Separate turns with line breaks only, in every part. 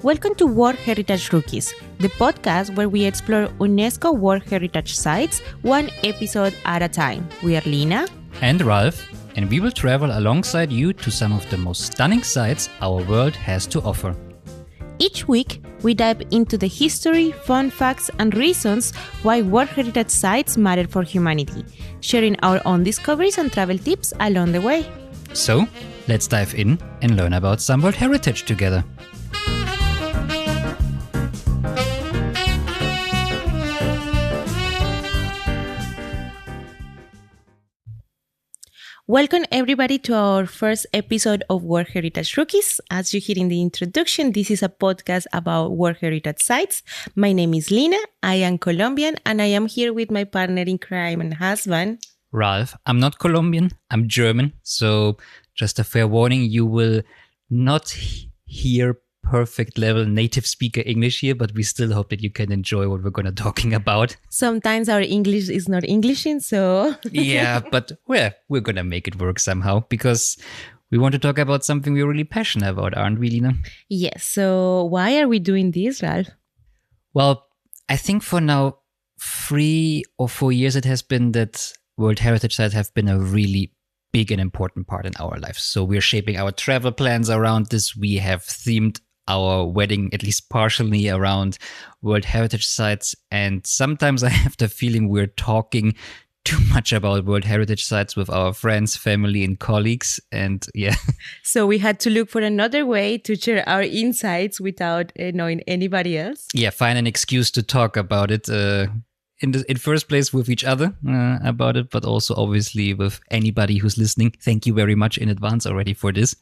Welcome to World Heritage Rookies, the podcast where we explore UNESCO World Heritage Sites one episode at a time. We are Lina
and Ralph, and we will travel alongside you to some of the most stunning sites our world has to offer.
Each week, we dive into the history, fun facts, and reasons why World Heritage Sites matter for humanity, sharing our own discoveries and travel tips along the way.
So, let's dive in and learn about some World Heritage together.
Welcome everybody to our first episode of World Heritage Rookies. As you hear in the introduction, this is a podcast about World Heritage Sites. My name is Lina, I am Colombian, and I am here with my partner in crime and husband,
Ralph. I'm not Colombian, I'm German, so just a fair warning, you will not hear perfect level native speaker English here, but we still hope that you can enjoy what we're going to talking about.
Sometimes our English is not Englishing, so...
Yeah, but we're going to make it work somehow because we want to talk about something we're really passionate about, aren't we, Lina?
Yes, so why are we doing this, Ralph?
Well, I think for now, 3 or 4 years it has been that World Heritage Sites have been a really big and important part in our lives. So we're shaping our travel plans around this. We have themed our wedding, at least partially, around World Heritage Sites. And sometimes I have the feeling we're talking too much about World Heritage Sites with our friends, family, and colleagues. And yeah.
So we had to look for another way to share our insights without knowing anybody else.
Yeah, find an excuse to talk about it in first place with each other about it, but also obviously with anybody who's listening. Thank you very much in advance already for this.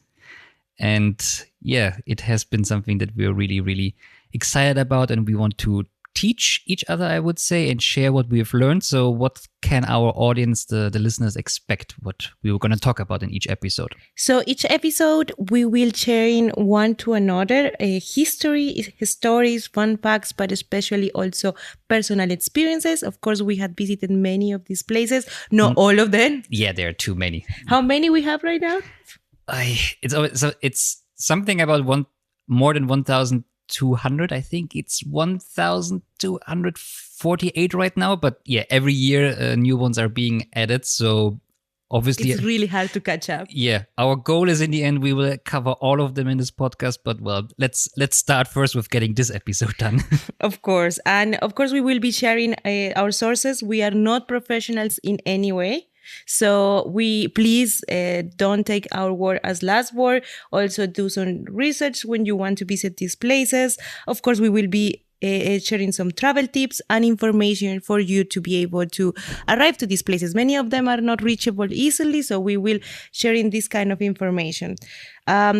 And yeah, it has been something that we're really, really excited about, and we want to teach each other, I would say, and share what we have learned. So what can our audience, the listeners, expect what we were going to talk about in each episode?
So each episode, we will sharing one to another history, stories, fun facts, but especially also personal experiences. Of course, we had visited many of these places, not all of them.
Yeah, there are too many.
How many we have right now?
It's something about more than 1,200. I think it's 1,248 right now. But yeah, every year new ones are being added. So obviously,
it's really hard to catch up.
Yeah, our goal is in the end we will cover all of them in this podcast. But well, let's start first with getting this episode done.
Of course, and of course we will be sharing our sources. We are not professionals in any way. So we please don't take our word as last word. Also do some research when you want to visit these places. Of course, we will be sharing some travel tips and information for you to be able to arrive to these places. Many of them are not reachable easily, so we will sharing this kind of information.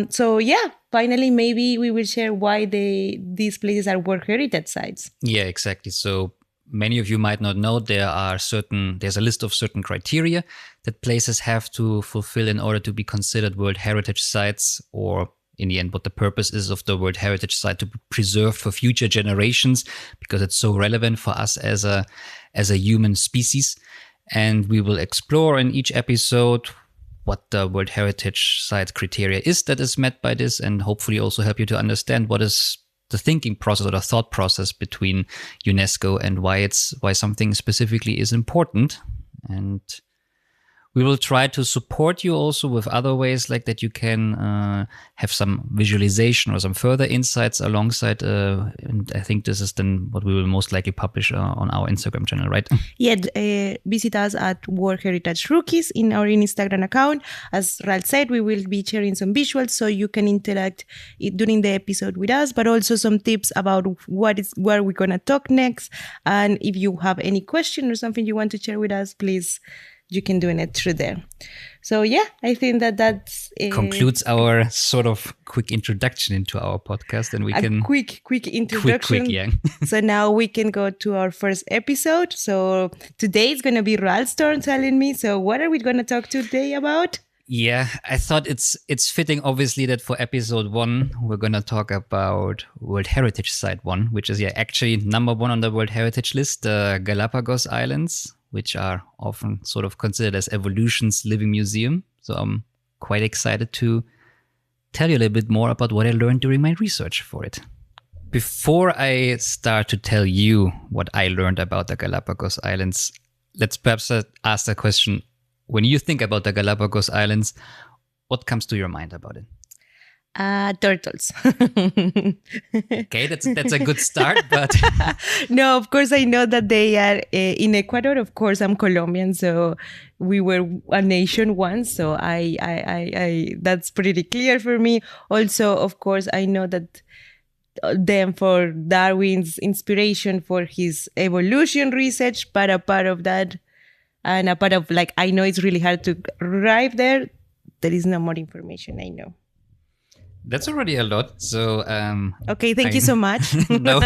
So yeah, finally, maybe we will share why these places are World Heritage Sites.
Yeah, exactly. So many of you might not know there's a list of certain criteria that places have to fulfill in order to be considered World Heritage Sites, or in the end, what the purpose is of the World Heritage Site to be preserved for future generations, because it's so relevant for us as a human species. And we will explore in each episode what the World Heritage Site criteria is that is met by this, and hopefully also help you to understand what is the thinking process or the thought process between UNESCO and why something specifically is important. And we will try to support you also with other ways like that you can have some visualization or some further insights alongside. And I think this is then what we will most likely publish on our Instagram channel, right?
Yeah, visit us at World Heritage Rookies in our Instagram account. As Ralph said, we will be sharing some visuals so you can interact during the episode with us, but also some tips about where we're going to talk next. And if you have any question or something you want to share with us, please, you can do it through there. So yeah, I think that's
concludes our sort of quick introduction into our podcast, and we can
quick introduction.
Quick, yeah.
So now we can go to our first episode. So today is going to be Ralph's turn telling me. So what are we going to talk today about?
Yeah, I thought it's fitting, obviously, that for episode 1, we're going to talk about World Heritage Site 1, which is actually number 1 on the World Heritage list, the Galápagos Islands, which are often sort of considered as evolution's living museum. So I'm quite excited to tell you a little bit more about what I learned during my research for it. Before I start to tell you what I learned about the Galapagos Islands, let's perhaps ask the question, when you think about the Galapagos Islands, what comes to your mind about it?
Turtles.
Okay, that's a good start, but
no, of course I know that they are in Ecuador. Of course, I'm Colombian, so we were a nation once. So I that's pretty clear for me. Also, of course, I know that them for Darwin's inspiration for his evolution research, but a part of that, and a part of like I know it's really hard to arrive there. There is no more information. I know.
That's already a lot. So
okay, thank you so much.
No,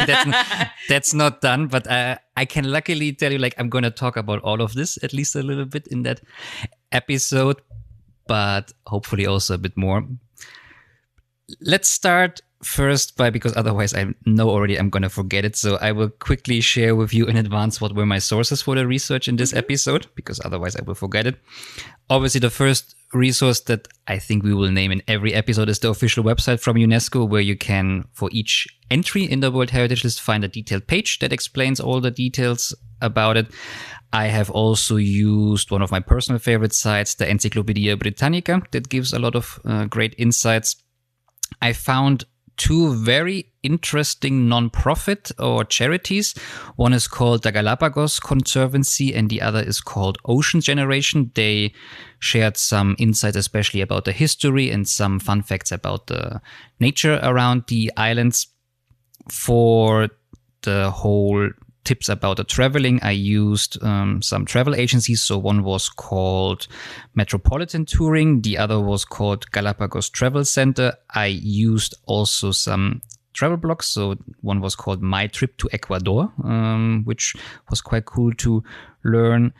that's not done. But I can luckily tell you, like, I'm going to talk about all of this at least a little bit in that episode, but hopefully also a bit more. Let's start first because otherwise I know already I'm going to forget it. So I will quickly share with you in advance what were my sources for the research in this episode, because otherwise I will forget it. Obviously, the first resource that I think we will name in every episode is the official website from UNESCO, where you can, for each entry in the World Heritage List, find a detailed page that explains all the details about it. I have also used one of my personal favorite sites, the Encyclopedia Britannica, that gives a lot of great insights. I found two very interesting non-profit or charities. One is called the Galapagos Conservancy and the other is called Ocean Generation. They shared some insights, especially about the history and some fun facts about the nature around the islands. For the whole tips about the traveling, I used some travel agencies. So one was called Metropolitan Touring. The other was called Galapagos Travel Center. I used also some travel blogs. So one was called My Trip to Ecuador, which was quite cool to learn.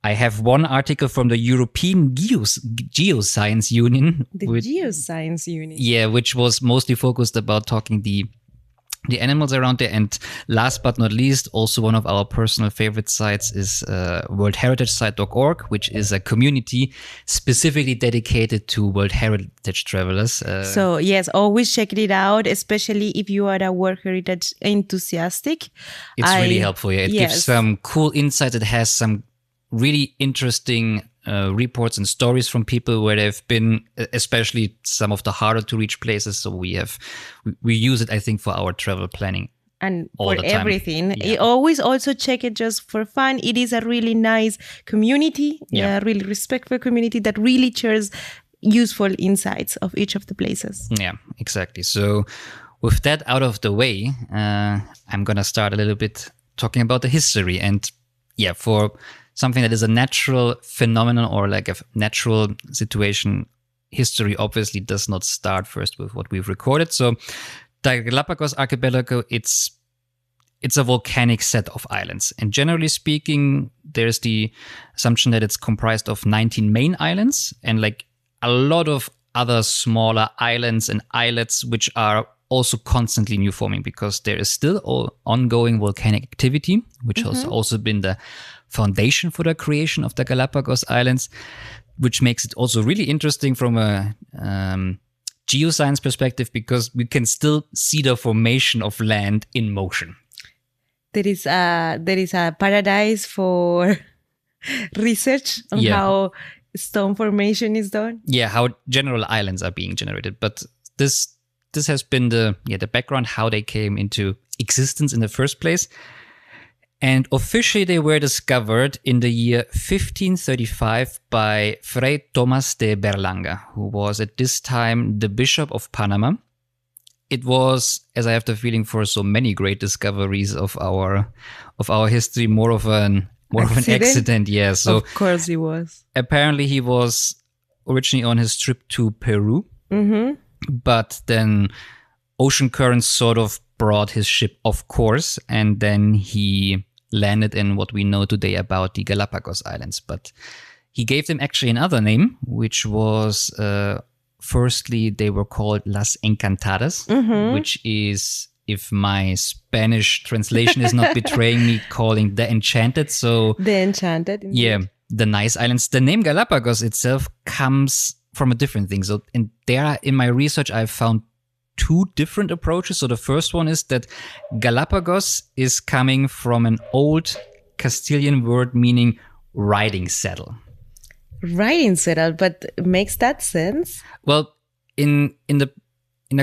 I have one article from the European Geoscience Union.
Geoscience Union.
Yeah, which was mostly focused about talking the animals around there. And last but not least, also one of our personal favorite sites is worldheritagesite.org, which is a community specifically dedicated to World Heritage travelers.
So yes, always check it out, especially if you are a World Heritage enthusiastic.
It's really helpful. Yeah. It gives some cool insights. It has some really interesting reports and stories from people where they've been, especially some of the harder to reach places. So we use it, I think, for our travel planning.
And for everything. Yeah. Always also check it just for fun. It is a really nice community, really respectful community that really shares useful insights of each of the places.
Yeah, exactly. So with that out of the way, I'm going to start a little bit talking about the history. And yeah, for something that is a natural phenomenon or like a natural situation, history obviously does not start first with what we've recorded. So the Galapagos archipelago, it's a volcanic set of islands. And generally speaking, there's the assumption that it's comprised of 19 main islands and like a lot of other smaller islands and islets, which are also constantly new forming because there is still ongoing volcanic activity, which has also been the foundation for the creation of the Galapagos Islands, which makes it also really interesting from a geoscience perspective because we can still see the formation of land in motion.
There is a paradise for research on how stone formation is done.
Yeah, how general islands are being generated. But this has been the background, how they came into existence in the first place. And officially they were discovered in the year 1535 by Fray Tomás de Berlanga, who was at this time the Bishop of Panama. It was, as I have the feeling for so many great discoveries of our history, more of an accident. Yeah, so
of course he was.
Apparently he was originally on his trip to Peru, but then ocean currents sort of brought his ship off course, and then he landed in what we know today about the Galapagos Islands. But he gave them actually another name, which was firstly they were called Las Encantadas, which is, if my Spanish translation is not betraying me, calling the Enchanted. So
the Enchanted, indeed.
Yeah, the nice islands. The name Galapagos itself comes from a different thing. So in my research, I found two different approaches. So the first one is that Galapagos is coming from an old Castilian word meaning riding saddle.
Riding saddle, but makes that sense?
Well, in the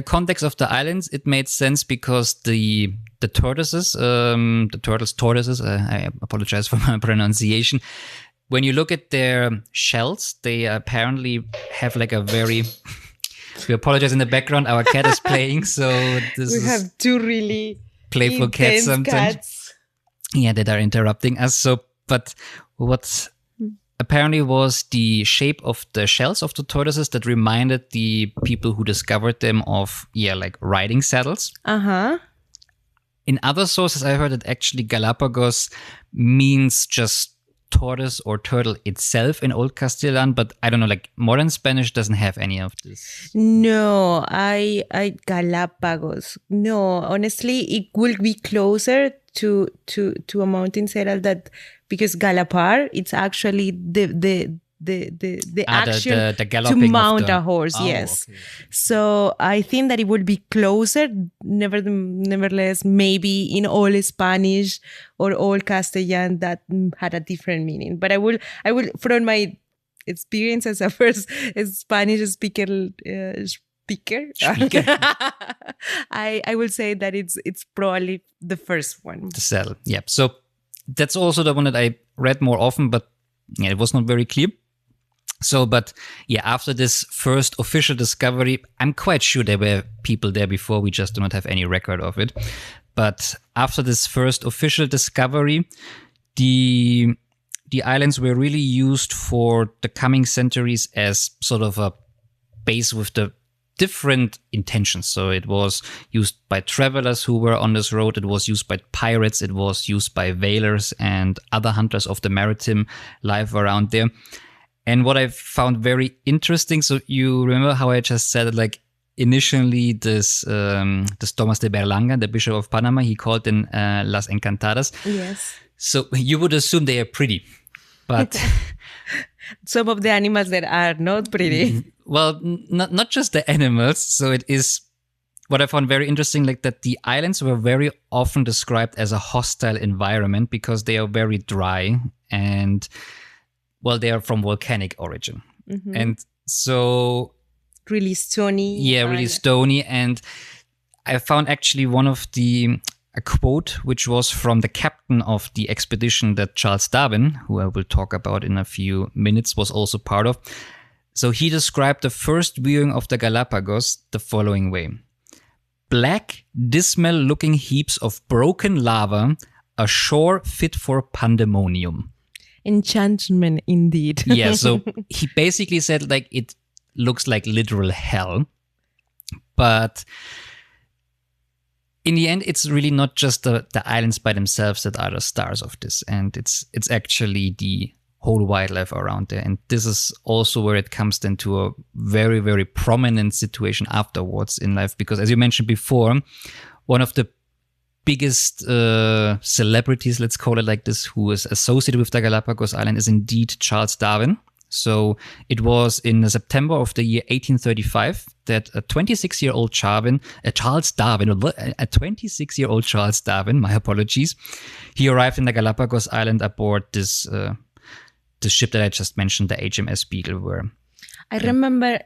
context of the islands, it made sense because the tortoises, tortoises, I apologize for my pronunciation. When you look at their shells, they apparently have like a very... We apologize in the background. Our cat is playing, so we
have two really
playful cats sometimes.
Cats.
Yeah, that are interrupting us. So, but what apparently was the shape of the shells of the tortoises that reminded the people who discovered them of, like riding saddles.
Uh-huh.
In other sources, I heard that actually Galapagos means just tortoise or turtle itself in Old Castilian, but I don't know, like modern Spanish doesn't have any of this.
No, I Galapagos. No, honestly, it will be closer to a mountain saddle that because Galapar, it's actually the action
the
to mount a horse.
Oh,
yes.
Okay.
So I think that it would be closer. Nevertheless, maybe in all Spanish or all Castellan that had a different meaning. But I will from my experience as a first Spanish speaker. I will say that it's probably the first one.
The saddle. Yeah. So that's also the one that I read more often, but it was not very clear. So, but after this first official discovery, I'm quite sure there were people there before. We just do not have any record of it. But after this first official discovery, the islands were really used for the coming centuries as sort of a base with the different intentions. So it was used by travelers who were on this road. It was used by pirates. It was used by whalers and other hunters of the maritime life around there. And what I found very interesting, so you remember how I just said that, like, initially this Thomas de Berlanga, the Bishop of Panama, he called them Las Encantadas.
Yes.
So you would assume they are pretty, but...
Some of the animals that are not pretty.
Well, not just the animals. So it is what I found very interesting, like that the islands were very often described as a hostile environment because they are very dry and, well, they are from volcanic origin. Mm-hmm. And so...
Really stony.
Yeah, really stony. And I found actually a quote, which was from the captain of the expedition that Charles Darwin, who I will talk about in a few minutes, was also part of. So he described the first viewing of the Galapagos the following way. Black, dismal-looking heaps of broken lava, a shore fit for pandemonium.
Enchantment, indeed.
Yeah, so he basically said, like, it looks like literal hell. But... in the end, it's really not just the islands by themselves that are the stars of this. And it's actually the whole wildlife around there. And this is also where it comes then to a very, very prominent situation afterwards in life. Because as you mentioned before, one of the biggest celebrities, let's call it like this, who is associated with the Galapagos Island is indeed Charles Darwin. So it was in September of the year 1835 that a 26-year-old Charles Darwin, my apologies, he arrived in the Galapagos Island aboard this ship that I just mentioned, the HMS Beagle.
I remember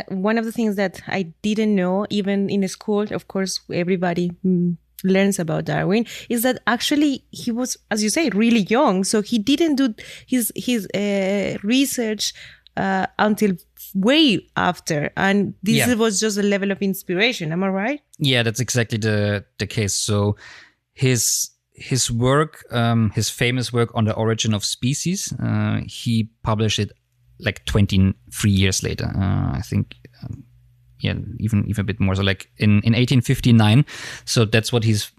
one of the things that I didn't know, even in school, of course, everybody learns about Darwin, is that actually he was, as you say, really young. So he didn't do his research until way after. And this was just a level of inspiration. Am I right? Yeah,
that's exactly the case. So his work, his famous work on the origin of species, he published it like 23 years later, I think. Even a bit more. So like in 1859. So that's what he's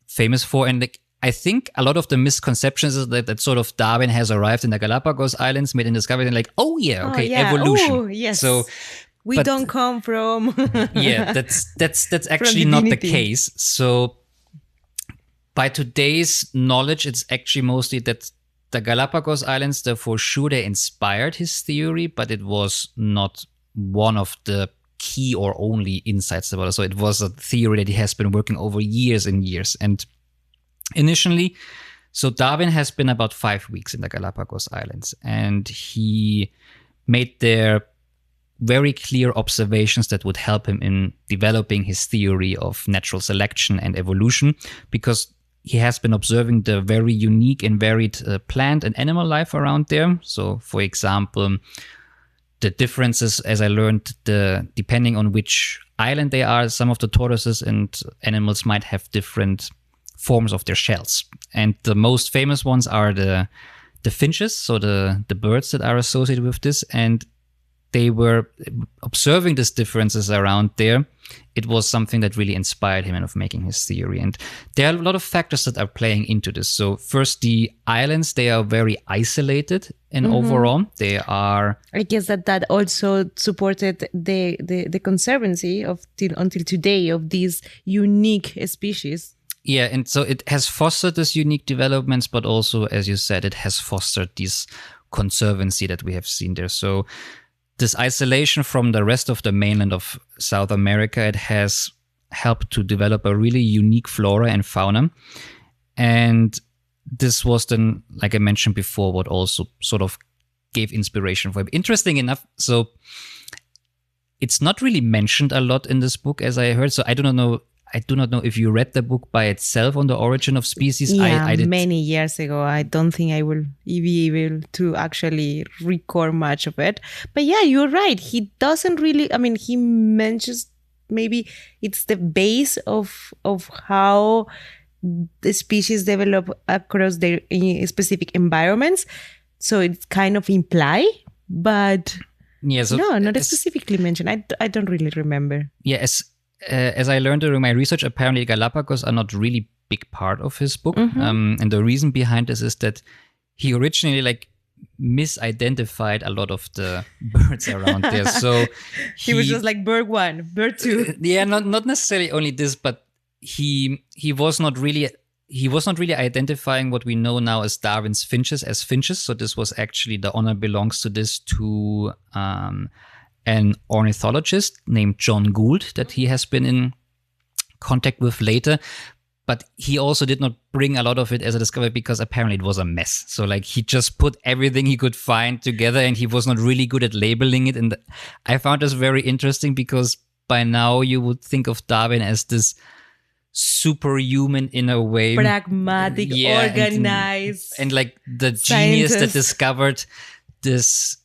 famous for. And like, I think a lot of the misconceptions is that sort of Darwin has arrived in the Galapagos Islands, made a discovery, and like, evolution.
Oh, yes.
So
we don't come from.
That's actually not the case. So by today's knowledge, it's actually mostly that the Galapagos Islands, for sure, they inspired his theory, but it was not one of the key or only insights about it. So it was a theory that he has been working over years and years. And initially, so Darwin has been about 5 weeks in the Galapagos Islands, and he made there very clear observations that would help him in developing his theory of natural selection and evolution, because he has been observing the very unique and varied plant and animal life around there. So, for example, the differences, as I learned, depending on which island they are, some of the tortoises and animals might have different forms of their shells. And the most famous ones are the finches, so the birds that are associated with this. And they were observing these differences around there. It was something that really inspired him of making his theory. And there are a lot of factors that are playing into this. So first, the islands, they are very isolated and overall they are...
I guess that also supported the conservancy until today of these unique species.
Yeah, and so it has fostered this unique developments, but also, as you said, it has fostered this conservancy that we have seen there. So this isolation from the rest of the mainland of South America, it has helped to develop a really unique flora and fauna. And this was then, like I mentioned before, what also sort of gave inspiration for him. Interesting enough, so it's not really mentioned a lot in this book, as I heard. So I do not know if you read the book by itself on the origin of species.
Yeah,
I did
many years ago. I don't think I will be able to actually record much of it. But yeah, you're right. He doesn't really, I mean, he mentions maybe it's the base of how the species develop across their specific environments. So it's kind of imply, but
yeah, so
no, not specifically mentioned. I don't really remember.
Yeah, as I learned during my research, apparently Galapagos are not really big part of his book. And the reason behind this is that he originally misidentified a lot of the birds around there. So
he was just like bird 1, bird 2.
Yeah, not necessarily only this, but he was not really identifying what we know now as Darwin's finches as finches. So this was actually, the honor belongs to this to an ornithologist named John Gould that he has been in contact with later. But he also did not bring a lot of it as a discovery because apparently it was a mess. So he just put everything he could find together and he was not really good at labeling it. And I found this very interesting because by now you would think of Darwin as this superhuman in a way.
Pragmatic, organized.
And the genius that discovered this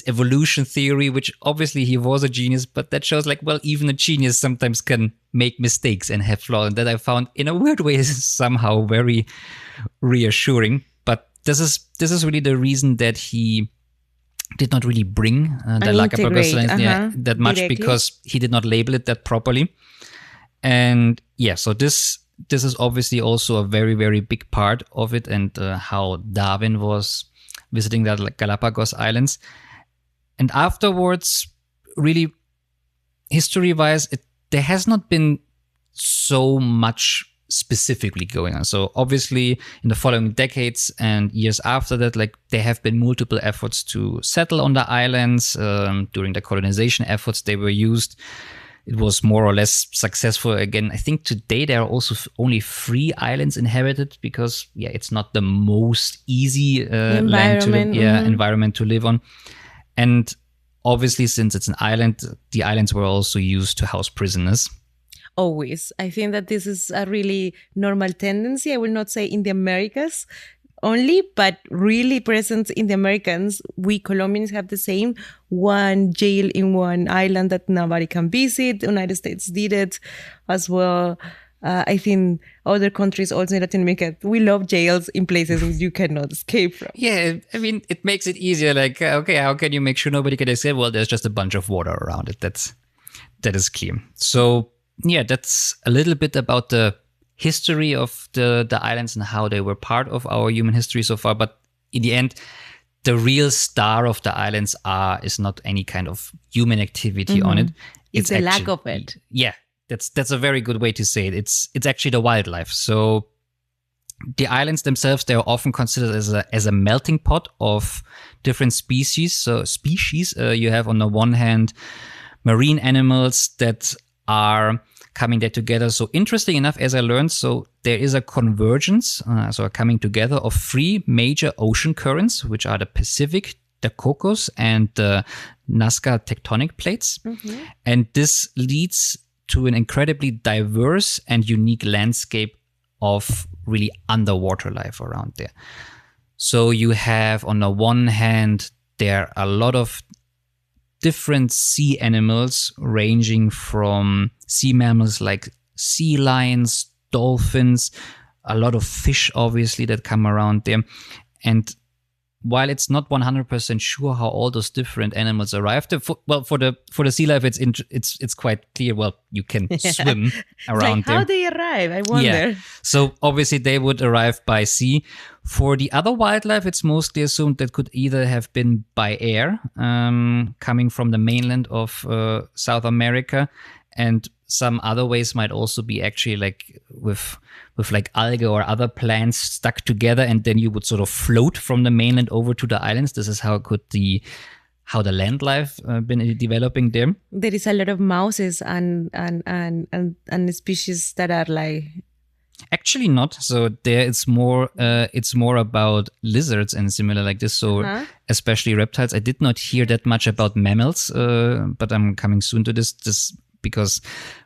evolution theory, which obviously he was a genius, but that shows even a genius sometimes can make mistakes and have flaws. And that I found in a weird way is somehow very reassuring. But this is really the reason that he did not really bring the Galapagos that much directly, because he did not label it that properly. And yeah, so this is obviously also a very, very big part of it, and how Darwin was visiting the Galapagos Islands. And afterwards, really, history-wise, there has not been so much specifically going on. So obviously, in the following decades and years after that, there have been multiple efforts to settle on the islands. During the colonization efforts, they were used. It was more or less successful. Again, I think today there are also only 3 islands inhabited because, it's not the most easy environment to live on. And obviously, since it's an island, the islands were also used to house prisoners.
Always. I think that this is a really normal tendency. I will not say in the Americas only, but really present in the Americans. We Colombians have the same one jail in one island that nobody can visit. The United States did it as well. I think other countries also in Latin America, we love jails in places you cannot escape from.
Yeah, I mean, it makes it easier. Okay, how can you make sure nobody can escape? Well, there's just a bunch of water around it. That is clear. So yeah, that's a little bit about the history of the islands and how they were part of our human history so far. But in the end, the real star of the islands is not any kind of human activity on it.
It's the lack of it.
Yeah. That's a very good way to say it. It's actually the wildlife. So the islands themselves, they are often considered as a melting pot of different species. So you have on the one hand marine animals that are coming there together. So interesting enough, as I learned, so there is a convergence, so a coming together of three major ocean currents, which are the Pacific, the Cocos, and the Nazca tectonic plates. And this leads to an incredibly diverse and unique landscape of really underwater life around there. So you have, on the one hand, there are a lot of different sea animals, ranging from sea mammals like sea lions, dolphins, a lot of fish, obviously, that come around there. And while it's not 100% sure how all those different animals arrived, for the sea life, it's quite clear. Well, you can swim around there.
How they arrive? I wonder.
Yeah. So obviously they would arrive by sea. For the other wildlife, it's mostly assumed that could either have been by air, coming from the mainland of South America, and some other ways might also be actually like with like algae or other plants stuck together, and then you would sort of float from the mainland over to the islands. This is how the land life been developing there.
There is a lot of mouses and species that are like.
Actually not. So there it's more about lizards and similar like this. So especially reptiles. I did not hear that much about mammals, but I'm coming soon to this because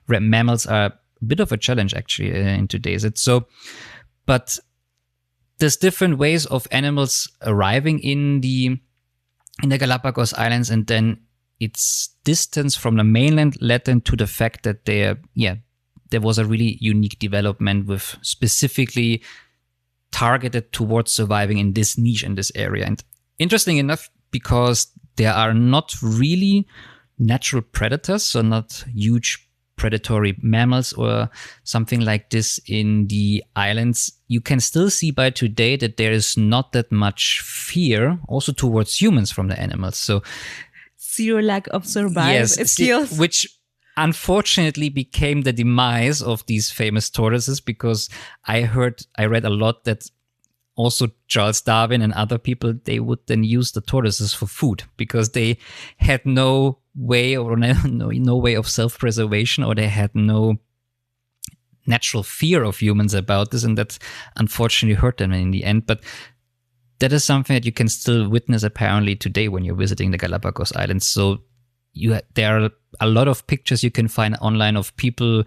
mammals are a bit of a challenge actually in today's. But there's different ways of animals arriving in the Galapagos Islands, and then its distance from the mainland led them to the fact that there was a really unique development with specifically targeted towards surviving in this niche in this area. And interesting enough, because there are not really natural predators, so not huge predatory mammals or something like this in the islands, you can still see by today that there is not that much fear also towards humans from the animals. So
zero lack of survival skills.
Which unfortunately became the demise of these famous tortoises, because I read a lot that also Charles Darwin and other people, they would then use the tortoises for food because they had no way or no way of self-preservation, or they had no natural fear of humans about this, and that unfortunately hurt them in the end. But that is something that you can still witness apparently today when you're visiting the Galapagos Islands. So there are a lot of pictures you can find online of people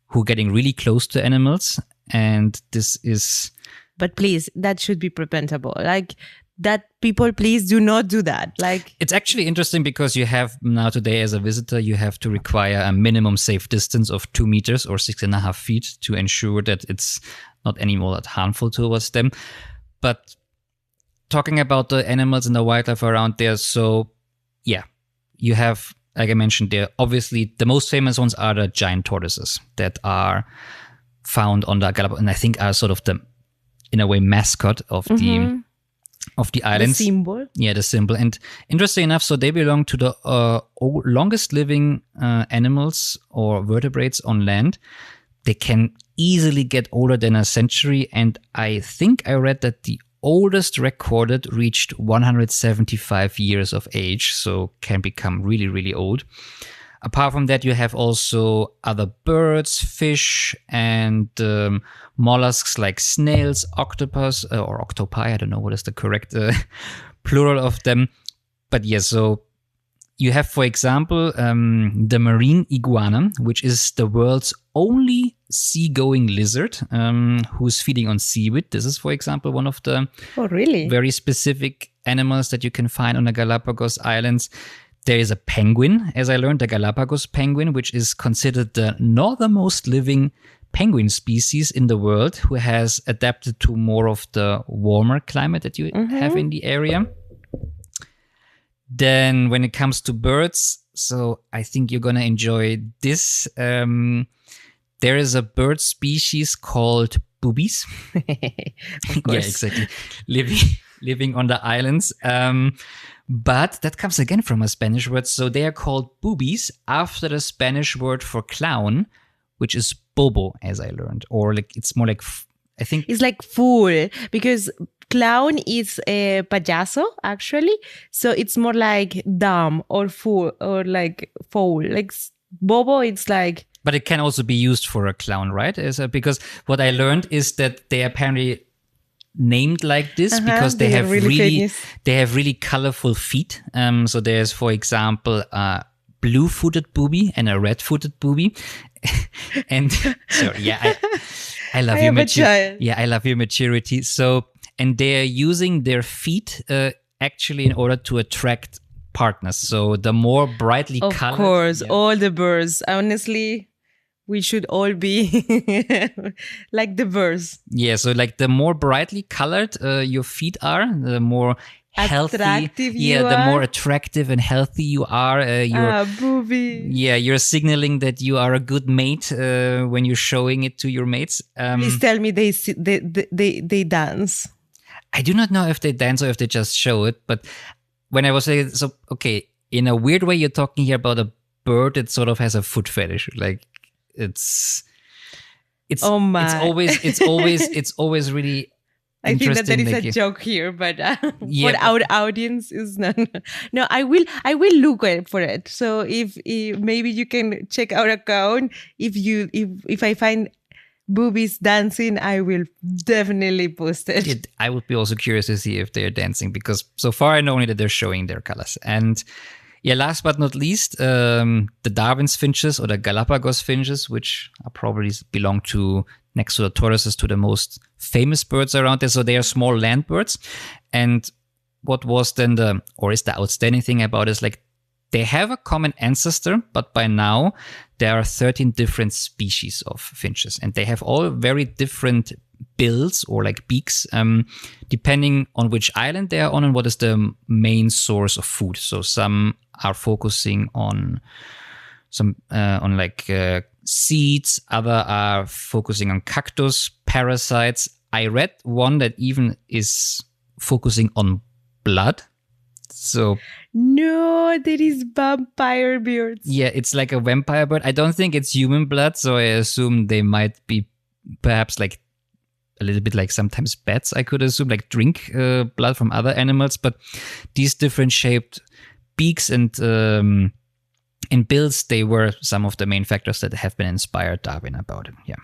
who are getting really close to animals, and this is...
But please, that should be preventable. Like that, people, please do not do that. Like,
it's actually interesting because you have now today as a visitor, you have to require a minimum safe distance of 2 meters or 6.5 feet to ensure that it's not any more harmful towards them. But talking about the animals and the wildlife around there, so yeah, you have, like I mentioned there, obviously the most famous ones are the giant tortoises that are found on the Galapagos, and I think are sort of the, in a way, mascot of the islands.
The symbol.
Yeah, the symbol. And interesting enough, so they belong to the longest living animals or vertebrates on land. They can easily get older than a century. And I think I read that the oldest recorded reached 175 years of age, so can become really, really old. Apart from that, you have also other birds, fish, and mollusks like snails, octopus, or octopi. I don't know what is the correct plural of them. But yeah, so you have, for example, the marine iguana, which is the world's only seagoing lizard who's feeding on seaweed. This is, for example, one of the very specific animals that you can find on the Galapagos Islands. There is a penguin, as I learned, the Galapagos penguin, which is considered the northernmost living penguin species in the world, who has adapted to more of the warmer climate that you have in the area. Then when it comes to birds, so I think you're going to enjoy this. There is a bird species called boobies.
Of course.
Yeah, exactly. Living on the islands. But that comes again from a Spanish word. So they are called boobies after the Spanish word for clown, which is bobo, as I learned. Or like it's more like, I think...
It's like fool, because clown is a payaso, actually. So it's more like dumb or fool or like foul. Like bobo, it's like.
But it can also be used for a clown, right? Because what I learned is that they apparently named like this because they have really colorful feet. So there's, for example, a blue-footed booby and a red-footed booby. And so I love your maturity. Yeah, I love your maturity. So, and they're using their feet actually in order to attract partners. So the more brightly colored.
Of course, all the birds. Honestly, we should all be like the birds.
Yeah, so like the more brightly colored your feet are, the more healthy.
Attractive
the more attractive and healthy you are.
Booby.
Yeah, you're signaling that you are a good mate when you're showing it to your mates.
Please tell me they dance.
I do not know if they dance or if they just show it, but when I was saying, so okay, in a weird way, you're talking here about a bird that sort of has a foot fetish, like. It's
oh my.
It's always really
I think that there is a joke here, but for our audience is not. No, I will look for it. So if maybe you can check our account. If I find boobies dancing, I will definitely post it.
I would be also curious to see if they're dancing, because so far I know only that they're showing their colors. And yeah, last but not least, the Darwin's finches or the Galapagos finches, which are probably belong to, next to the tortoises, to the most famous birds around there. So they are small land birds. And what was then is the outstanding thing about it is like they have a common ancestor, but by now there are 13 different species of finches, and they have all very different bills or like beaks, depending on which island they are on and what is the main source of food. So some are focusing on seeds, other are focusing on cactus, parasites. I read one that even is focusing on blood. So
no, that is vampire birds.
Yeah, it's like a vampire bird. I don't think it's human blood, so I assume they might be perhaps like a little bit like sometimes bats, I could assume, like drink blood from other animals. But these different shaped beaks and bills, they were some of the main factors that have been inspired Darwin about it. Yeah.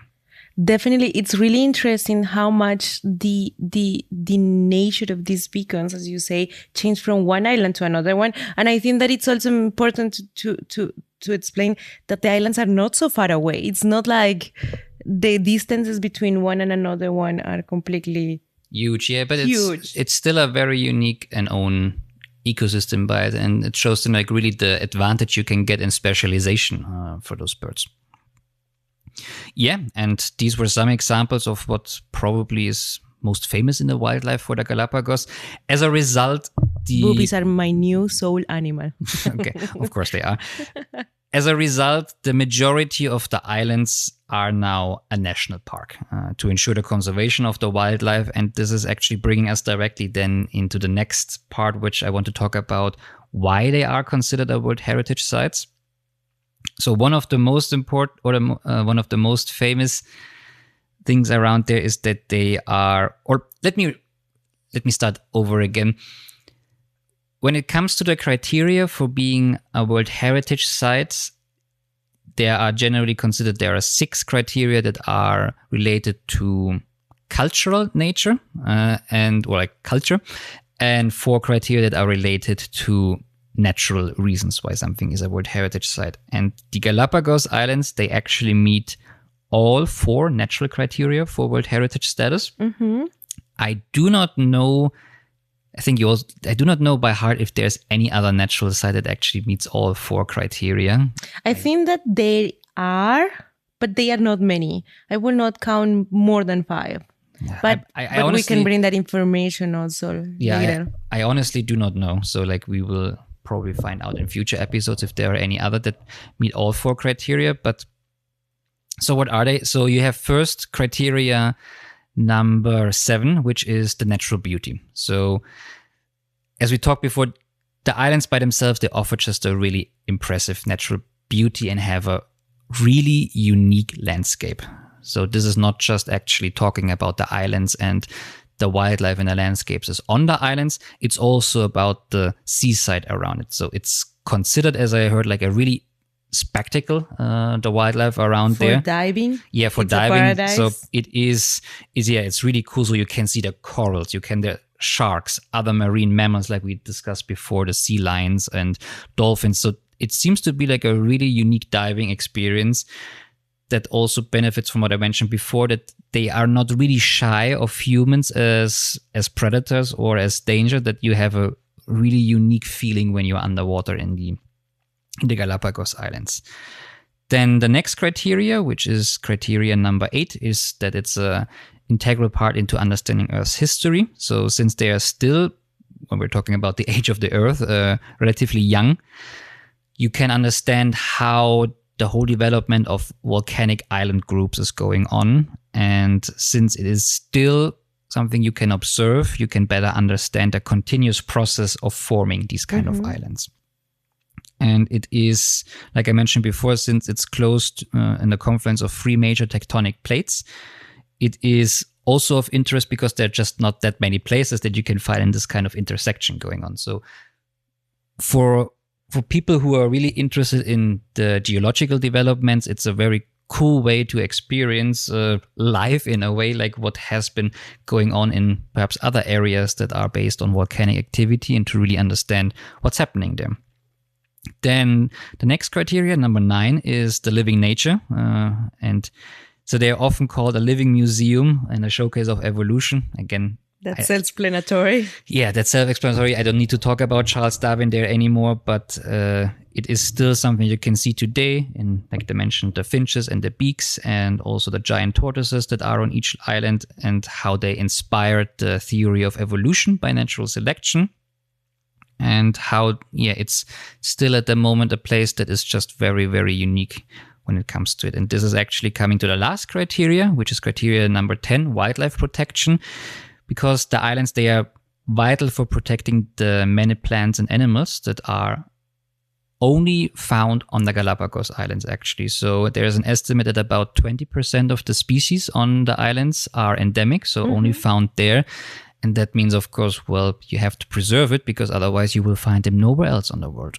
Definitely, it's really interesting how much the nature of these beacons, as you say, changed from one island to another one. And I think that it's also important to explain that the islands are not so far away. It's not like the distances between one and another one are completely
huge. Yeah, but
huge.
It's still a very unique and own ecosystem by it, and it shows them like really the advantage you can get in specialization for those birds. Yeah, and these were some examples of what probably is most famous in the wildlife for the Galapagos. As a result,
boobies are my new soul animal.
Okay, of course they are. As a result, the majority of the islands are now a national park to ensure the conservation of the wildlife. And this is actually bringing us directly then into the next part, which I want to talk about, why they are considered a World Heritage Sites. So one of the most important, or one of the most famous things around there is that they are, or let me start over again. When it comes to the criteria for being a World Heritage Site, there are 6 criteria that are related to cultural nature culture, and 4 criteria that are related to natural reasons why something is a World Heritage Site. And the Galapagos Islands, they actually meet all 4 natural criteria for World Heritage status.
Mm-hmm.
I do not know by heart if there's any other natural site that actually meets all 4 criteria.
I think that there are, but they are not many. I will not count more than 5. But honestly, we can bring that information also later.
I honestly do not know. So like we will probably find out in future episodes if there are any other that meet all 4 criteria. But so what are they? So you have first criteria number 7, which is the natural beauty. So as we talked before, the islands by themselves, they offer just a really impressive natural beauty and have a really unique landscape. So this is not just actually talking about the islands and the wildlife and the landscapes is on the islands, it's also about the seaside around it. So it's considered, as I heard, like a really spectacle, the wildlife around there.
For diving?
Yeah, for
It's a
diving.
paradise.
So it's really cool. So you can see the corals, the sharks, other marine mammals like we discussed before, the sea lions and dolphins. So it seems to be like a really unique diving experience that also benefits from what I mentioned before, that they are not really shy of humans as predators or as danger, that you have a really unique feeling when you're underwater in the Galapagos Islands. Then the next criteria, which is criteria number 8, is that it's a integral part into understanding Earth's history. So since they are still, when we're talking about the age of the Earth, relatively young, you can understand how the whole development of volcanic island groups is going on. And since it is still something you can observe, you can better understand the continuous process of forming these kind of islands. And it is, like I mentioned before, since it's closed in the confluence of 3 major tectonic plates, it is also of interest because there are just not that many places that you can find in this kind of intersection going on. So for people who are really interested in the geological developments, it's a very cool way to experience life in a way, like what has been going on in perhaps other areas that are based on volcanic activity, and to really understand what's happening there. Then the next criteria, number 9, is the living nature. And so they are often called a living museum and a showcase of evolution. Again,
that's self-explanatory.
Yeah, that's self-explanatory. I don't need to talk about Charles Darwin there anymore, but it is still something you can see today in, like I mentioned, the finches and the beaks, and also the giant tortoises that are on each island, and how they inspired the theory of evolution by natural selection. And how, it's still at the moment a place that is just very, very unique when it comes to it. And this is actually coming to the last criteria, which is criteria number 10, wildlife protection, because the islands, they are vital for protecting the many plants and animals that are only found on the Galapagos Islands, actually. So there is an estimate that about 20% of the species on the islands are endemic, so only found there. And that means, of course, well, you have to preserve it, because otherwise you will find them nowhere else on the world.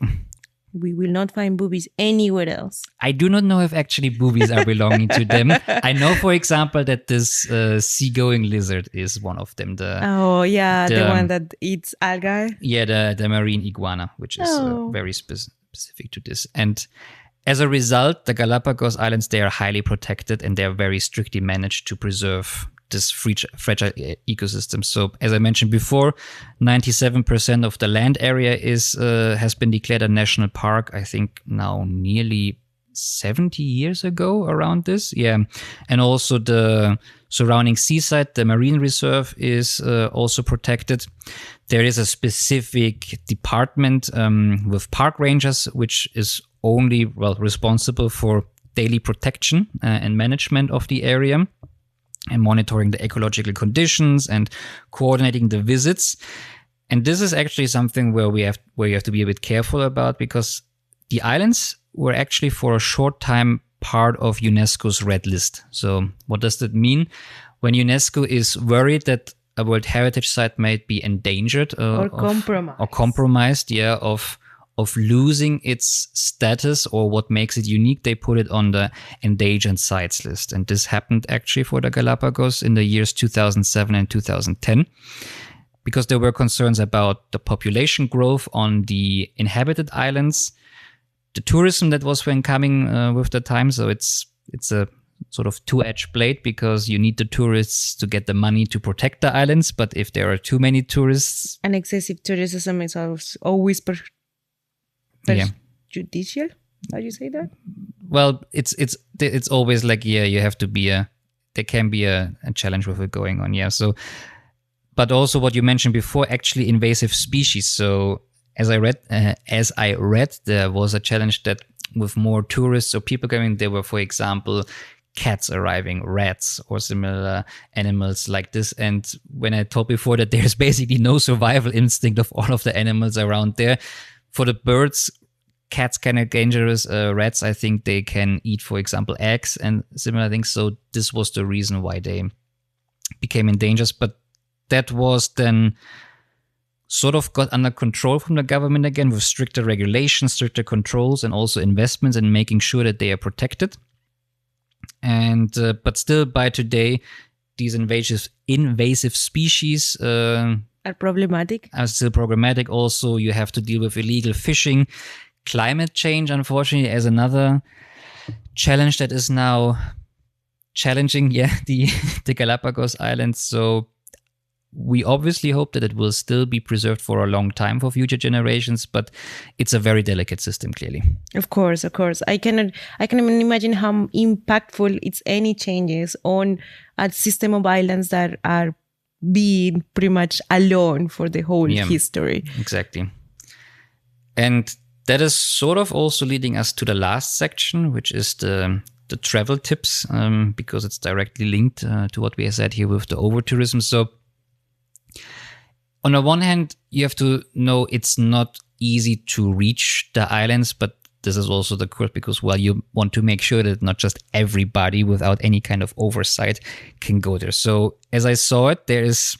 We will not find boobies anywhere else.
I do not know if actually boobies are belonging to them. I know, for example, that this seagoing lizard is one of them. The
one that eats algae.
Yeah, the marine iguana, which is very specific to this. And as a result, the Galapagos Islands, they are highly protected, and they are very strictly managed to preserve this fragile ecosystem. So, as I mentioned before, 97% of the land area has been declared a national park. I think now nearly 70 years ago, around this. Yeah, and also the surrounding seaside, the marine reserve, is also protected. There is a specific department with park rangers, which is only responsible for daily protection and management of the area, and monitoring the ecological conditions and coordinating the visits. And this is actually something where you have to be a bit careful about, because the islands were actually for a short time part of UNESCO's red list. So what does that mean? When UNESCO is worried that a World Heritage Site might be endangered
or compromised,
of losing its status or what makes it unique, they put it on the endangered sites list. And this happened actually for the Galapagos in the years 2007 and 2010, because there were concerns about the population growth on the inhabited islands, the tourism that was coming with the time. So it's a sort of two-edged blade, because you need the tourists to get the money to protect the islands. But if there are too many tourists...
And excessive tourism is always judicial. How do you say that?
Well, it's always like, you have to be there can be a challenge with it going on. Yeah. So, but also what you mentioned before, actually invasive species. So as I read, there was a challenge that with more tourists or people coming, there were, for example, cats arriving, rats, or similar animals like this. And when I told before that there's basically no survival instinct of all of the animals around there, for the birds, cats kind of dangerous. Rats, I think they can eat, for example, eggs and similar things. So this was the reason why they became endangered. But that was then sort of got under control from the government again with stricter regulations, stricter controls, and also investments in making sure that they are protected. And but still, by today, these invasive species
are problematic.
Are still problematic. Also, you have to deal with illegal fishing. Climate change, unfortunately, as another challenge that is now challenging, the Galapagos Islands. So we obviously hope that it will still be preserved for a long time for future generations, but it's a very delicate system, clearly.
Of course. I can even imagine how impactful it's any changes on a system of islands that are being pretty much alone for the whole history.
Exactly. And that is sort of also leading us to the last section, which is the travel tips, because it's directly linked to what we said here with the over-tourism. So on the one hand, you have to know it's not easy to reach the islands, but this is also the course because, well, you want to make sure that not just everybody without any kind of oversight can go there. So as I saw it, there is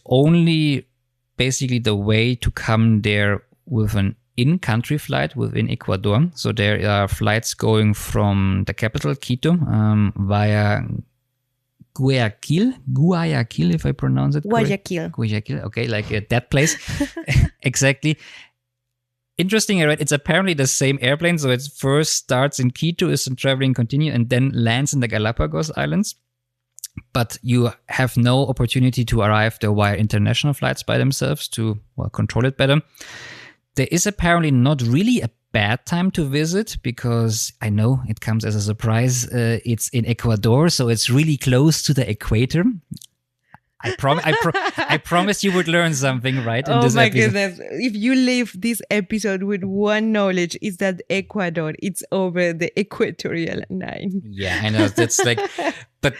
only basically the way to come there with an in-country flight within Ecuador. So there are flights going from the capital, Quito, via Guayaquil, if I pronounce it
Guayaquil.
Guayaquil, okay, like that place. Exactly. Interesting, I read it's apparently the same airplane. So it first starts in Quito, is traveling continue, and then lands in the Galapagos Islands. But you have no opportunity to arrive there via international flights by themselves to, well, control it better. There is apparently not really a bad time to visit because I know it comes as a surprise. It's in Ecuador, so it's really close to the equator. I promise you would learn something, right? In this episode.
Goodness. If you leave this episode with one knowledge, is that Ecuador, it's over the equatorial line.
Yeah, I know. That's like, but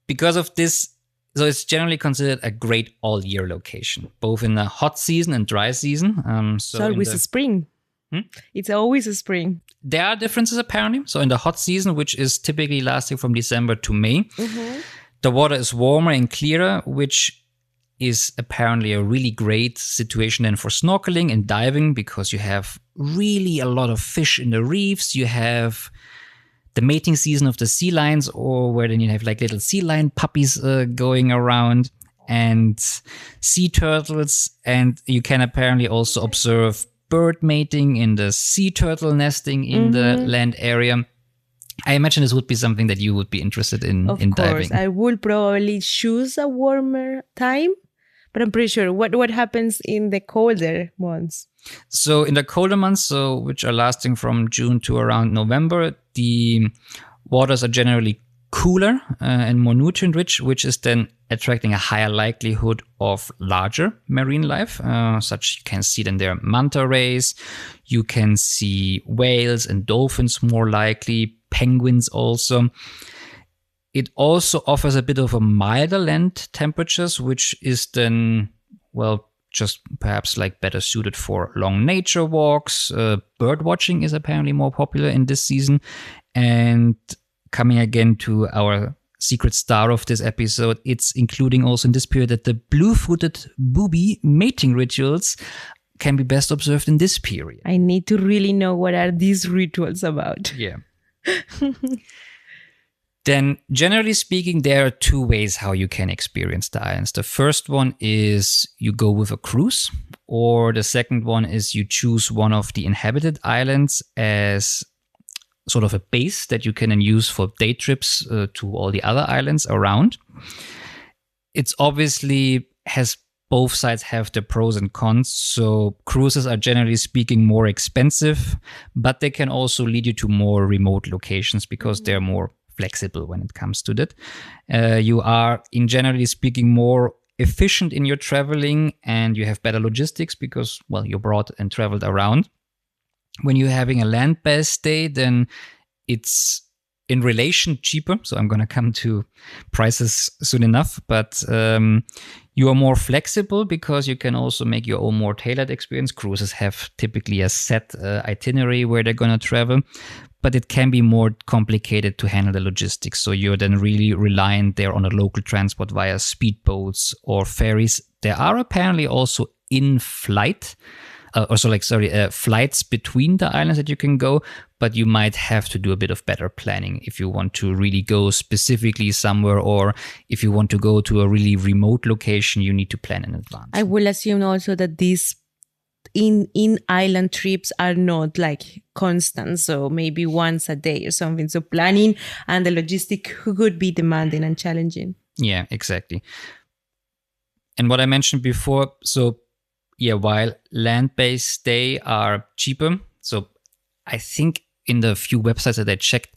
because of this, so it's generally considered a great all-year location, both in the hot season and dry season.
So it's always a spring. It's always a spring.
There are differences apparently. So in the hot season, which is typically lasting from December to May, the water is warmer and clearer, which is apparently a really great situation then for snorkeling and diving because you have really a lot of fish in the reefs. You have the mating season of the sea lions, or where then you have like little sea lion puppies going around, and sea turtles. And you can apparently also observe bird mating in the sea turtle nesting in the land area. I imagine this would be something that you would be interested in diving. Of course,
I would probably choose a warmer time, but I'm pretty sure. What happens in the colder months?
So in the colder months, which are lasting from June to around November, the waters are generally cooler and more nutrient-rich, which is then attracting a higher likelihood of larger marine life. Such you can see then there are manta rays, you can see whales and dolphins more likely, penguins also. It also offers a bit of a milder land temperatures, which is then, well, just perhaps like better suited for long nature walks. Bird watching is apparently more popular in this season. And coming again to our secret star of this episode, it's including also in this period that the blue-footed booby mating rituals can be best observed in this period.
I need to really know what are these rituals about.
Yeah. Then, generally speaking, there are two ways how you can experience the islands. The first one is you go with a cruise, or the second one is you choose one of the inhabited islands as sort of a base that you can then use for day trips to all the other islands around. It's obviously has both sides have the pros and cons. So cruises are generally speaking more expensive, but they can also lead you to more remote locations because they're more flexible when it comes to that. You are, in generally speaking, more efficient in your traveling and you have better logistics because, well, you're brought and traveled around. When you're having a land-based stay, then it's in relation cheaper. So I'm going to come to prices soon enough, but you are more flexible because you can also make your own more tailored experience. Cruises have typically a set itinerary where they're going to travel, but it can be more complicated to handle the logistics. So you're then really reliant there on a local transport via speedboats or ferries. There are apparently also in-flight flights between the islands that you can go, but you might have to do a bit of better planning if you want to really go specifically somewhere, or if you want to go to a really remote location, you need to plan in advance.
I will assume also that these in island trips are not like constant, so maybe once a day or something. So planning and the logistic could be demanding and challenging.
Yeah, exactly. And what I mentioned before, so yeah, while land-based stay are cheaper, so I think in the few websites that I checked,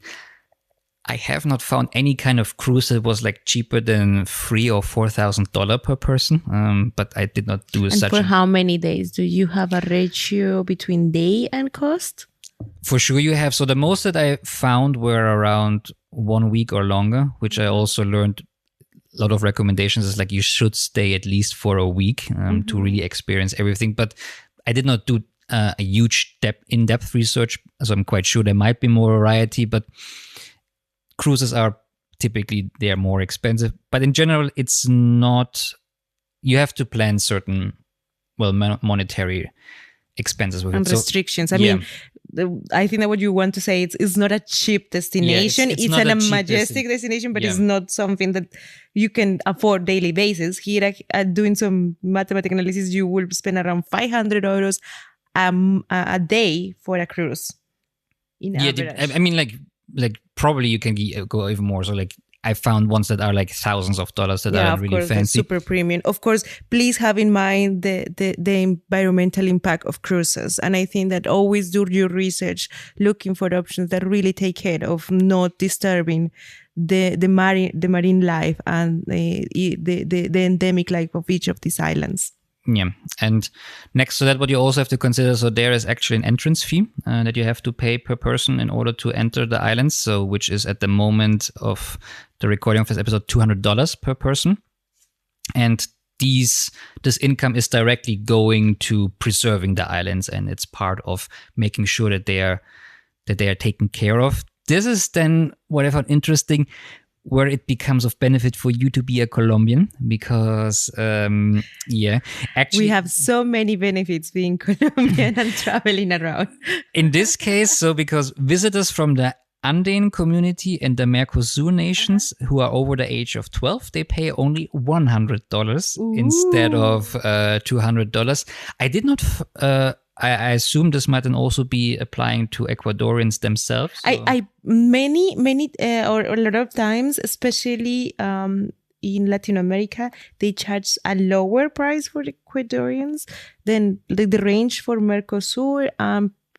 I have not found any kind of cruise that was like cheaper than $3,000 or $4,000 per person. But I did not do such.
And for how many days? Do you have a ratio between day and cost?
For sure you have. So the most that I found were around 1 week or longer, which I also learned. A lot of recommendations is like you should stay at least for a week to really experience everything. But I did not do a huge in-depth research, so I'm quite sure there might be more variety. But cruises are typically, they are more expensive. But in general, it's not. You have to plan certain, monetary expenses with
and
it.
restrictions. I mean, I think that what you want to say is it's not a cheap destination. It's a majestic destination, but it's not something that you can afford daily basis. Here, doing some mathematical analysis, you will spend around €500 a day for a cruise. Average.
I mean, like probably you can go even more. So like I found ones that are like thousands of dollars that are really fancy.
Super premium. Of course, please have in mind the environmental impact of cruises. And I think that always do your research looking for options that really take care of not disturbing the marine life and the endemic life of each of these islands.
Yeah. And next to that, what you also have to consider, so there is actually an entrance fee that you have to pay per person in order to enter the islands. So which is at the moment of the recording of this episode, $200 per person. And this income is directly going to preserving the islands, and it's part of making sure that they are taken care of. This is then what I found interesting, where it becomes of benefit for you to be a Colombian, because actually
we have so many benefits being Colombian and traveling around.
In this case, so because visitors from the Andean community and the Mercosur nations who are over the age of 12, they pay only $100 instead of $200. I did not. I assume this might then also be applying to Ecuadorians themselves. So.
Many or a lot of times, especially in Latin America, they charge a lower price for Ecuadorians than the range for Mercosur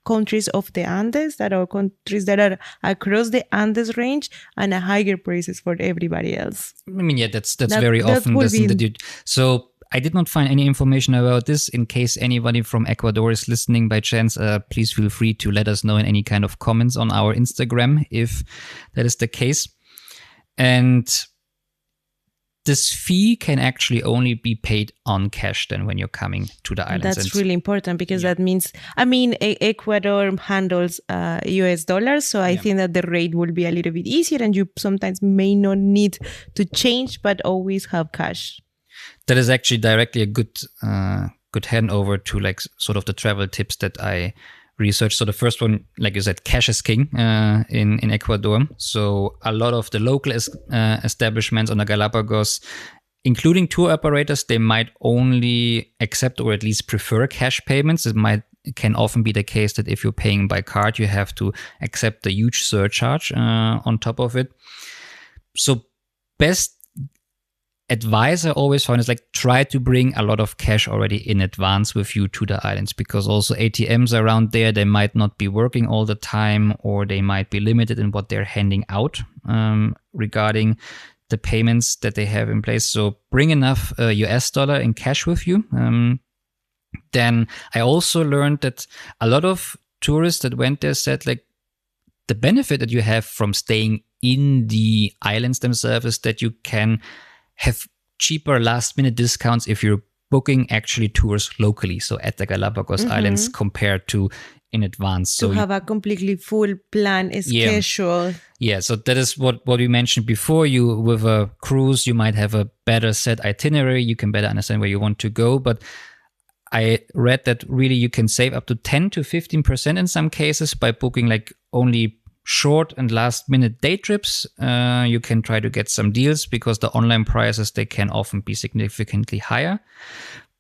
countries of the Andes, that are countries that are across the Andes range, and a higher prices for everybody else.
I mean, yeah, that's very often. So I did not find any information about this. In case anybody from Ecuador is listening by chance, please feel free to let us know in any kind of comments on our Instagram if that is the case. And this fee can actually only be paid on cash then when you're coming to the islands.
That's really important, because that means, Ecuador handles US dollars. So I think that the rate will be a little bit easier, and you sometimes may not need to change, but always have cash.
That is actually directly a good handover to like sort of the travel tips that I researched. So the first one, like you said, cash is king in Ecuador. So a lot of the local establishments on the Galapagos, including tour operators, they might only accept or at least prefer cash payments. It can often be the case that if you're paying by card, you have to accept the huge surcharge on top of it. So best advice I always found is like try to bring a lot of cash already in advance with you to the islands, because also ATMs around there, they might not be working all the time, or they might be limited in what they're handing out regarding the payments that they have in place. So bring enough US dollar in cash with you. Then I also learned that a lot of tourists that went there said like the benefit that you have from staying in the islands themselves is that you can have cheaper last minute discounts if you're booking actually tours locally. So at the Galapagos Islands compared to in advance. So
to have a completely full plan schedule.
Yeah, so that is what we mentioned before. You, with a cruise, you might have a better set itinerary. You can better understand where you want to go. But I read that really you can save up to 10 to 15% in some cases by booking like only short and last minute day trips. You can try to get some deals because the online prices, they can often be significantly higher.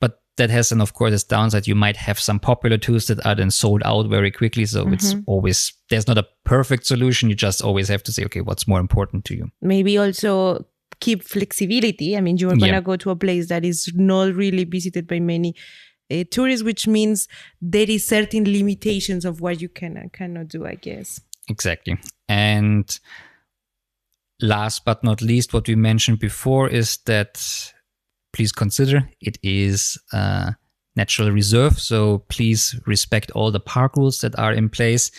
But that has, and of course, its downside. You might have some popular tours that are then sold out very quickly. So it's always, there's not a perfect solution. You just always have to say, okay, what's more important to you?
Maybe also keep flexibility. I mean, you're going to go to a place that is not really visited by many tourists, which means there is certain limitations of what you can and cannot do, I guess.
Exactly. And last but not least, what we mentioned before is that please consider it is a natural reserve. So please respect all the park rules that are in place.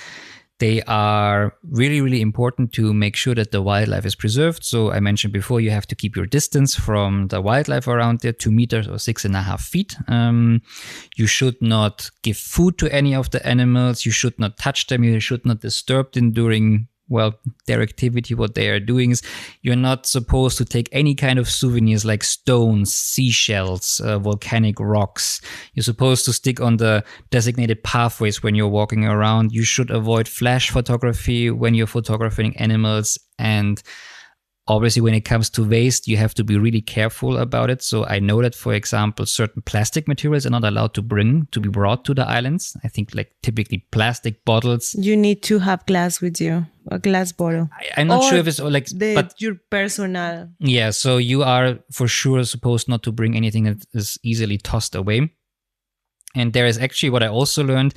They are really, really important to make sure that the wildlife is preserved. So I mentioned before, you have to keep your distance from the wildlife around there, 2 meters or 6.5 feet. You should not give food to any of the animals. You should not touch them. You should not disturb them during, well, their activity. What they are doing is you're not supposed to take any kind of souvenirs like stones, seashells, volcanic rocks. You're supposed to stick on the designated pathways when you're walking around. You should avoid flash photography when you're photographing animals. And obviously, when it comes to waste, you have to be really careful about it. So I know that, for example, certain plastic materials are not allowed to be brought to the islands. I think like typically plastic bottles.
You need to have glass with you, a glass bottle.
I'm not sure if it's like
your personal.
Yeah, so you are for sure supposed not to bring anything that is easily tossed away. And there is actually what I also learned.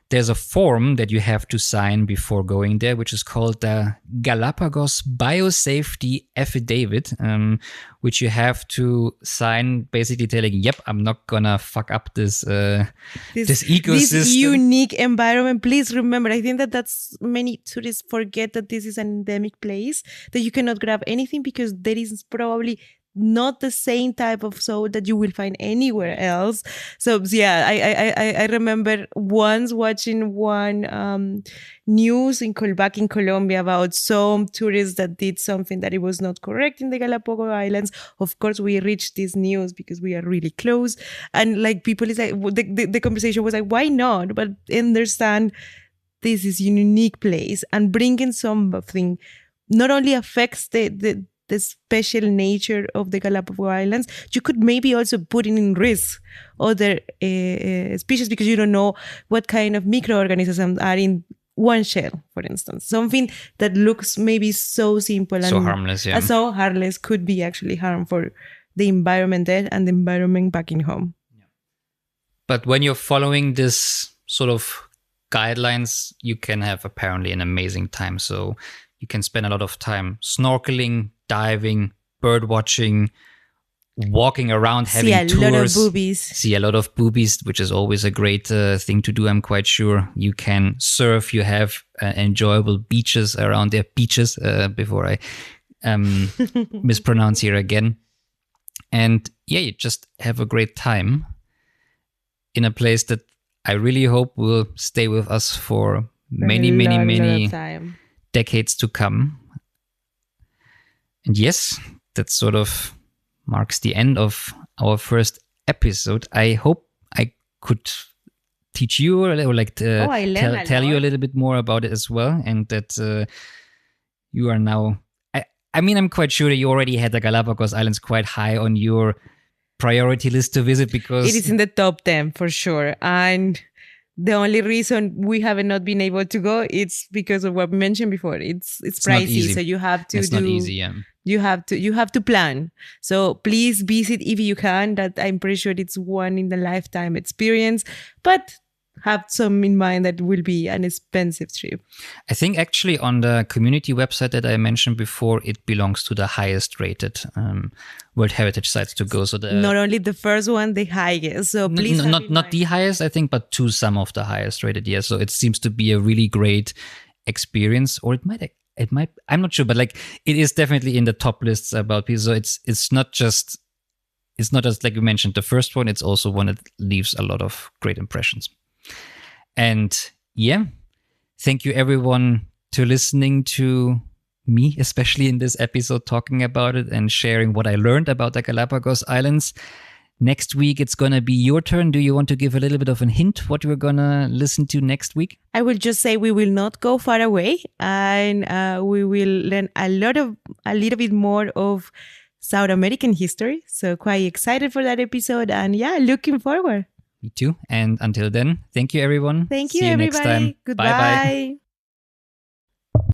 There's a form that you have to sign before going there, which is called the Galapagos Biosafety Affidavit, which you have to sign, basically telling, yep, I'm not gonna fuck up this ecosystem.
This unique environment. Please remember, I think that's many tourists forget that this is an endemic place, that you cannot grab anything because there is probably not the same type of soul that you will find anywhere else. So yeah, I remember once watching one news back in Colombia about some tourists that did something that it was not correct in the Galapagos Islands. Of course, we reached this news because we are really close, and like people is like the conversation was like, why not? But understand this is a unique place, and bringing something not only affects the special nature of the Galapagos Islands, you could maybe also put in risk other species because you don't know what kind of microorganisms are in one shell, for instance. Something that looks maybe so simple and
so harmless, yeah.
So harmless could be actually harm for the environment there and the environment back in home.
Yeah. But when you're following this sort of guidelines, you can have apparently an amazing time. So you can spend a lot of time snorkeling, diving, bird watching, walking around, having tours.
See a lot of boobies.
See a lot of boobies, which is always a great thing to do, I'm quite sure. You can surf. You have enjoyable beaches around there. Beaches, before I mispronounce here again. And yeah, you just have a great time in a place that I really hope will stay with us for many decades to come. And yes, that sort of marks the end of our first episode. I hope I could teach you or like tell you a little bit more about it as well, and that you are now. I mean, I'm quite sure that you already had the Galapagos Islands quite high on your priority list to visit because
it is in the top 10 for sure. And the only reason we have not been able to go, it's because of what we mentioned before. It's pricey, so you have to
not easy, yeah.
You have to plan. So please visit if you can. That I'm pretty sure it's one in a lifetime experience, but have some in mind that will be an expensive trip.
I think actually on the community website that I mentioned before, it belongs to the highest rated World Heritage sites to go. So
not only the first one, the highest. So please
not the highest, I think, but to some of the highest rated. Yeah. So it seems to be a really great experience, or it might, I'm not sure, but like it is definitely in the top lists about people. So it's not just like you mentioned the first one, it's also one that leaves a lot of great impressions. And yeah, thank you everyone to listening to me, especially in this episode, talking about it and sharing what I learned about the Galapagos Islands. Next week, it's going to be your turn. Do you want to give a little bit of a hint what we're going to listen to next week?
I will just say we will not go far away, and we will learn a little bit more of South American history. So quite excited for that episode, and yeah, looking forward.
Me too. And until then, thank you, everyone.
Thank you,
See you
everybody.
next time.
Goodbye.
Bye-bye.